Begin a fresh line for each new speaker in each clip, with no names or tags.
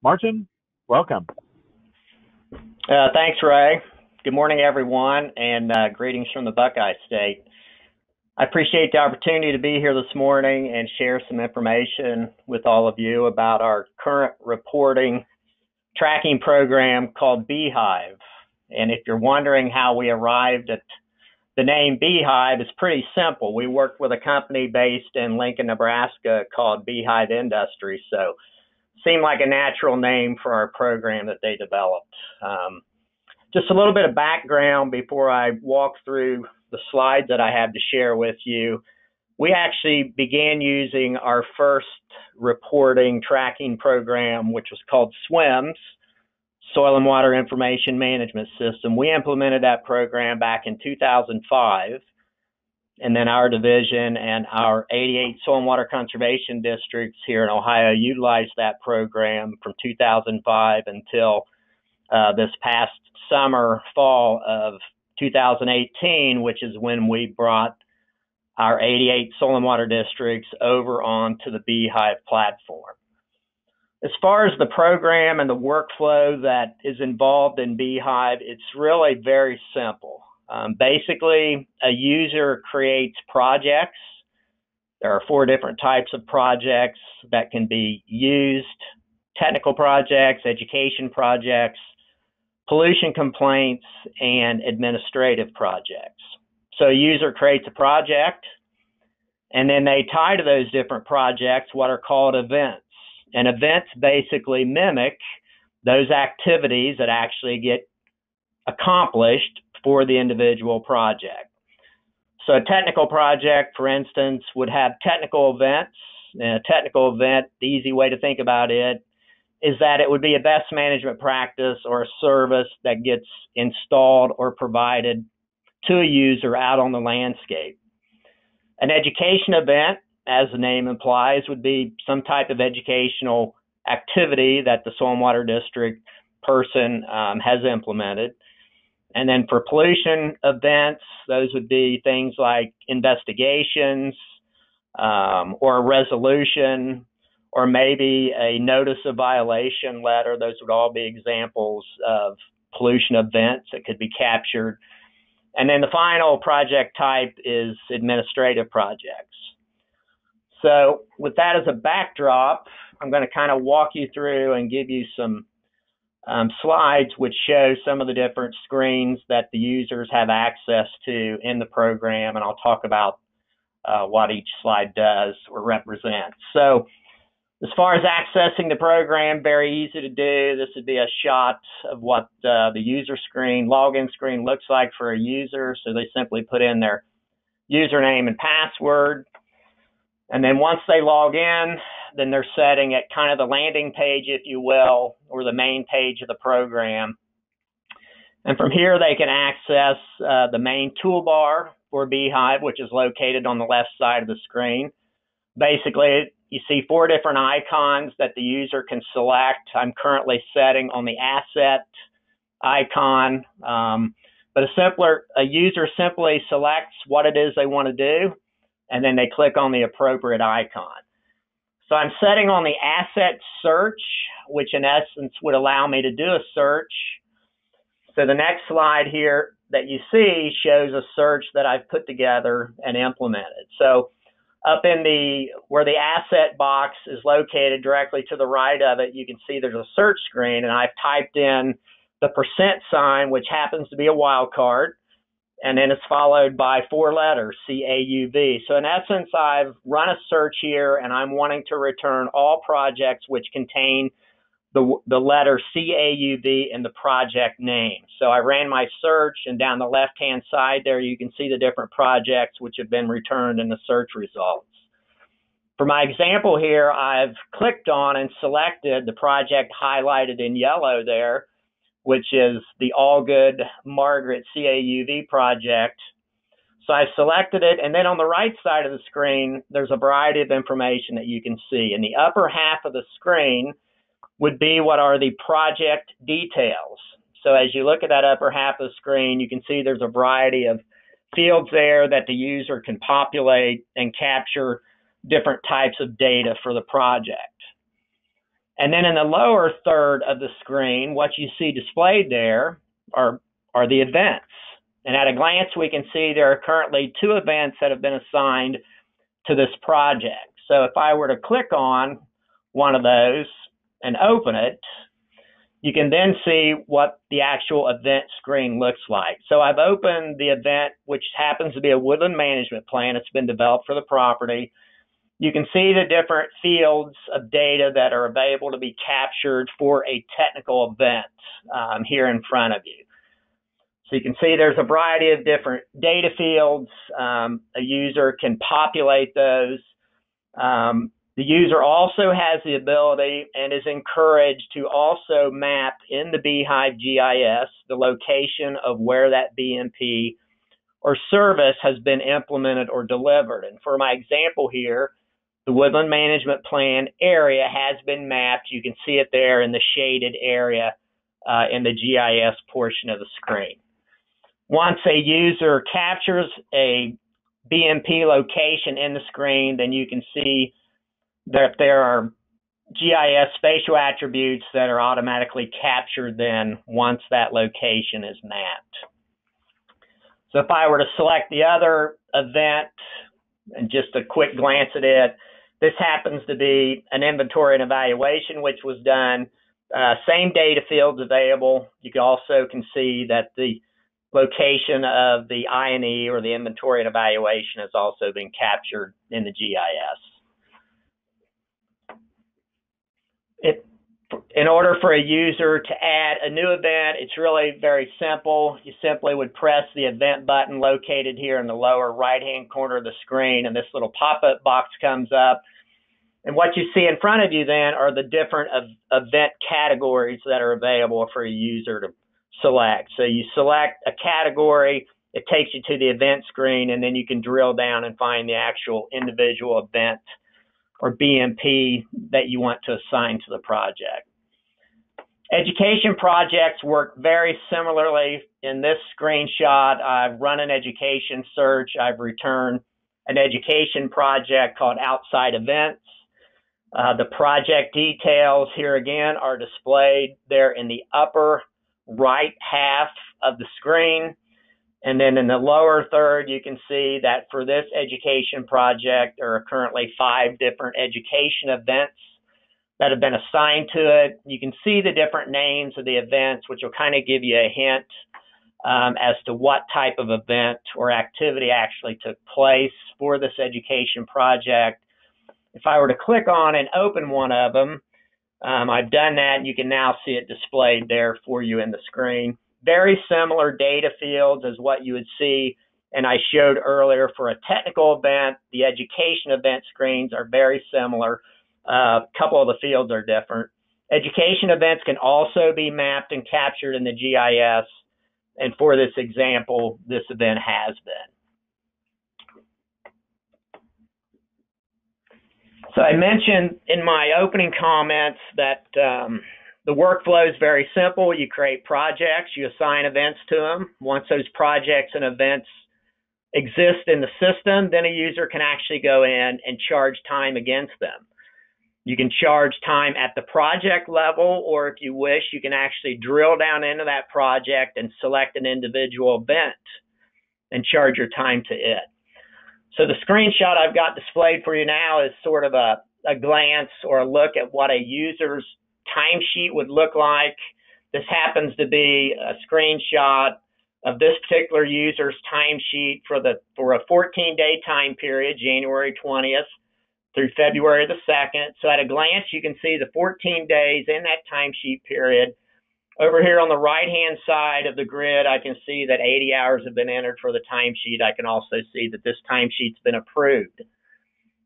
Martin, welcome.
Thanks, Ray. Good morning, everyone, and greetings from the Buckeye State. I appreciate the opportunity to be here this morning and share some information with all of you about our current reporting tracking program called Beehive. And if you're wondering how we arrived at the name Beehive, it's pretty simple. We worked with a company based in Lincoln, Nebraska called Beehive Industries. So seemed like a natural name for our program that they developed. Just a little bit of background before I walk through the slides that I have to share with you. We actually began using our first reporting tracking program, which was called SWIMS, Soil and Water Information Management System. We implemented that program back in 2005. And then our division and our 88 soil and water conservation districts here in Ohio utilized that program from 2005 until this past fall of 2018, which is when we brought our 88 soil and water districts over onto the Beehive platform. As far as the program and the workflow that is involved in Beehive, it's really very simple. Basically, a user creates projects. There are 4 different types of projects that can be used: technical projects, education projects, pollution complaints, and administrative projects. So a user creates a project, and then they tie to those different projects what are called events. And events basically mimic those activities that actually get accomplished for the individual project. So a technical project, for instance, would have technical events. And a technical event, the easy way to think about it, is that it would be a best management practice or a service that gets installed or provided to a user out on the landscape. An education event, as the name implies, would be some type of educational activity that the soil and water district person has implemented. And then for pollution events, those would be things like investigations or a resolution, or maybe a notice of violation letter. Those would all be examples of pollution events that could be captured. And then the final project type is administrative projects. So with that as a backdrop, I'm going to kind of walk you through and give you some slides which show some of the different screens that the users have access to in the program, and I'll talk about what each slide does or represents. So as far as accessing the program, very easy to do. This would be a shot of what the user screen, login screen looks like for a user. So they simply put in their username and password. And then once they log in, then they're setting at kind of the landing page, if you will, or the main page of the program. And from here, they can access the main toolbar for Beehive, which is located on the left side of the screen. Basically, you see 4 different icons that the user can select. I'm currently setting on the asset icon, but a user simply selects what it is they want to do, and then they click on the appropriate icon. So I'm setting on the asset search, which in essence would allow me to do a search. So the next slide here that you see shows a search that I've put together and implemented. So up in where the asset box is located directly to the right of it, you can see there's a search screen, and I've typed in the %, which happens to be a wildcard, and then it's followed by 4 letters, CAUV. So in essence, I've run a search here, and I'm wanting to return all projects which contain the letter CAUV in the project name. So I ran my search, and down the left-hand side there, you can see the different projects which have been returned in the search results. For my example here, I've clicked on and selected the project highlighted in yellow there, which is the Allgood Margaret CAUV project. So I've selected it, and then on the right side of the screen, there's a variety of information that you can see. In the upper half of the screen would be what are the project details. So as you look at that upper half of the screen, you can see there's a variety of fields there that the user can populate and capture different types of data for the project. And then in the lower third of the screen, what you see displayed there are the events. And at a glance, we can see there are currently 2 events that have been assigned to this project. So if I were to click on one of those and open it, you can then see what the actual event screen looks like. So I've opened the event, which happens to be a woodland management plan. It's been developed for the property. You can see the different fields of data that are available to be captured for a technical event here in front of you. So you can see there's a variety of different data fields. A user can populate those. The user also has the ability and is encouraged to also map in the Beehive GIS the location of where that BMP or service has been implemented or delivered. And for my example here, the woodland management plan area has been mapped. You can see it there in the shaded area in the GIS portion of the screen. Once a user captures a BMP location in the screen, then you can see that there are GIS spatial attributes that are automatically captured then once that location is mapped. So if I were to select the other event and just a quick glance at it, this happens to be an inventory and evaluation which was done. Same data fields available. You can see that the location of the I&E or the inventory and evaluation has also been captured in the GIS. In order for a user to add a new event, it's really very simple. You simply would press the event button located here in the lower right-hand corner of the screen, and this little pop-up box comes up. And what you see in front of you then are the different event categories that are available for a user to select. So you select a category, it takes you to the event screen, and then you can drill down and find the actual individual event or BMP that you want to assign to the project. Education projects work very similarly. In this screenshot, I've run an education search. I've returned an education project called Outside Events. The project details here again are displayed there in the upper right half of the screen. And then in the lower third, you can see that for this education project, there are currently 5 different education events that have been assigned to it. You can see the different names of the events, which will kind of give you a hint as to what type of event or activity actually took place for this education project. If I were to click on and open one of them, I've done that. You can now see it displayed there for you in the screen. Very similar data fields as what you would see, and I showed earlier for a technical event. The education event screens are very similar. A couple of the fields are different. Education events can also be mapped and captured in the GIS, and for this example, this event has been. So I mentioned in my opening comments that the workflow is very simple. You create projects, you assign events to them. Once those projects and events exist in the system, then a user can actually go in and charge time against them. You can charge time at the project level, or if you wish, you can actually drill down into that project and select an individual event and charge your time to it. So the screenshot I've got displayed for you now is sort of a glance or a look at what a user's timesheet would look like. This happens to be a screenshot of this particular user's timesheet for a 14-day time period, January 20th through February the 2nd. So at a glance, you can see the 14 days in that timesheet period. Over here on the right-hand side of the grid, I can see that 80 hours have been entered for the timesheet. I can also see that this timesheet's been approved.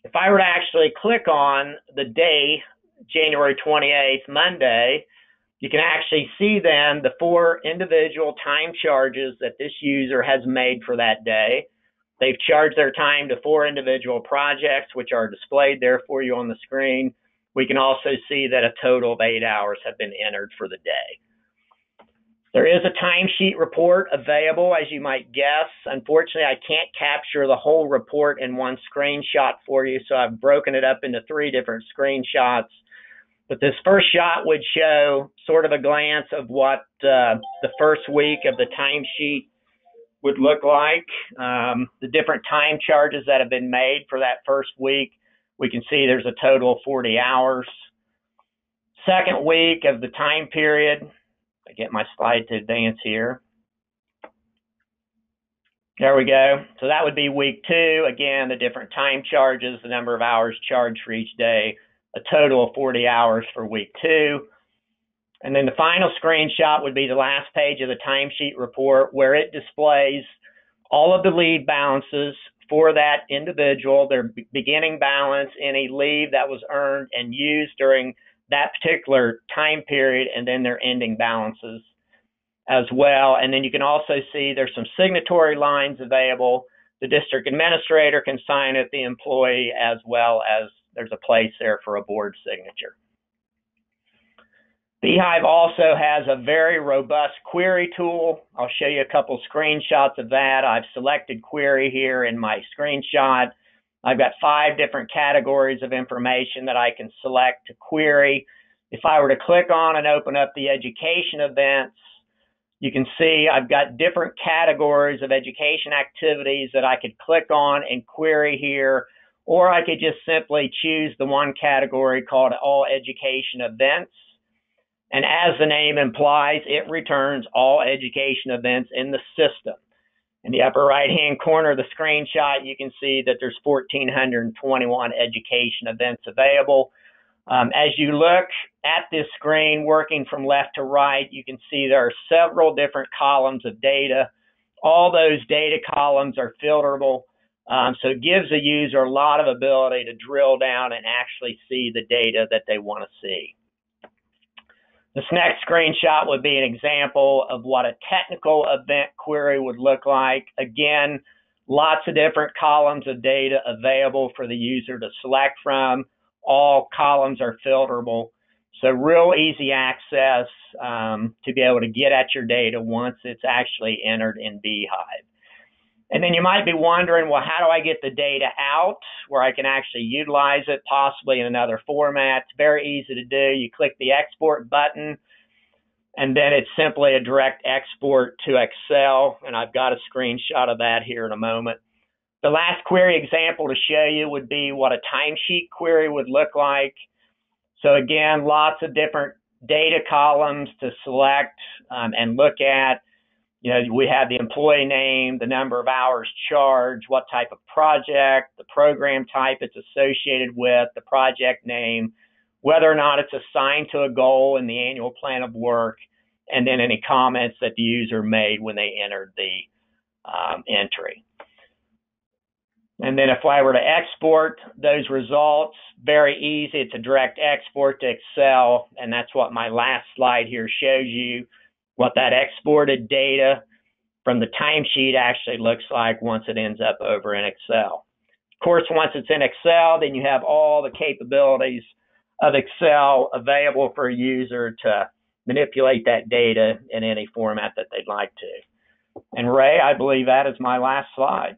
If I were to actually click on the day, January 28th, Monday, you can actually see then the 4 individual time charges that this user has made for that day. They've charged their time to 4 individual projects, which are displayed there for you on the screen. We can also see that a total of 8 hours have been entered for the day. There is a timesheet report available, as you might guess. Unfortunately, I can't capture the whole report in one screenshot for you, so I've broken it up into 3 different screenshots. But this first shot would show sort of a glance of what the first week of the timesheet would look like. The different time charges that have been made for that first week, we can see there's a total of 40 hours. Second week of the time period, I get my slide to advance here. There we go. So that would be week 2. Again, the different time charges, the number of hours charged for each day, a total of 40 hours for week 2. And then the final screenshot would be the last page of the timesheet report, where it displays all of the leave balances for that individual, their beginning balance, any leave that was earned and used during that particular time period, and then their ending balances as well. And then you can also see there's some signatory lines available. The district administrator can sign it, the employee, as well as there's a place there for a board signature. Beehive also has a very robust query tool. I'll show you a couple screenshots of that. I've selected query here in my screenshot. I've got 5 different categories of information that I can select to query. If I were to click on and open up the education events, you can see I've got different categories of education activities that I could click on and query here, or I could just simply choose the one category called All Education Events. And as the name implies, it returns all education events in the system. In the upper right-hand corner of the screenshot, you can see that there's 1,421 education events available. As you look at this screen, working from left to right, you can see there are several different columns of data. All those data columns are filterable, so it gives the user a lot of ability to drill down and actually see the data that they want to see. This next screenshot would be an example of what a technical event query would look like. Again, lots of different columns of data available for the user to select from. All columns are filterable. So real easy access to be able to get at your data once it's actually entered in Beehive. And then you might be wondering, well, how do I get the data out where I can actually utilize it, possibly in another format? It's very easy to do. You click the export button, and then it's simply a direct export to Excel. And I've got a screenshot of that here in a moment. The last query example to show you would be what a timesheet query would look like. So again, lots of different data columns to select and look at. You know, we have the employee name, the number of hours charged, what type of project, the program type it's associated with, the project name, whether or not it's assigned to a goal in the annual plan of work, and then any comments that the user made when they entered the entry. And then if I were to export those results, very easy. It's a direct export to Excel, and that's what my last slide here shows you, what that exported data from the timesheet actually looks like once it ends up over in Excel. Of course, once it's in Excel, then you have all the capabilities of Excel available for a user to manipulate that data in any format that they'd like to. And Ray, I believe that is my last slide.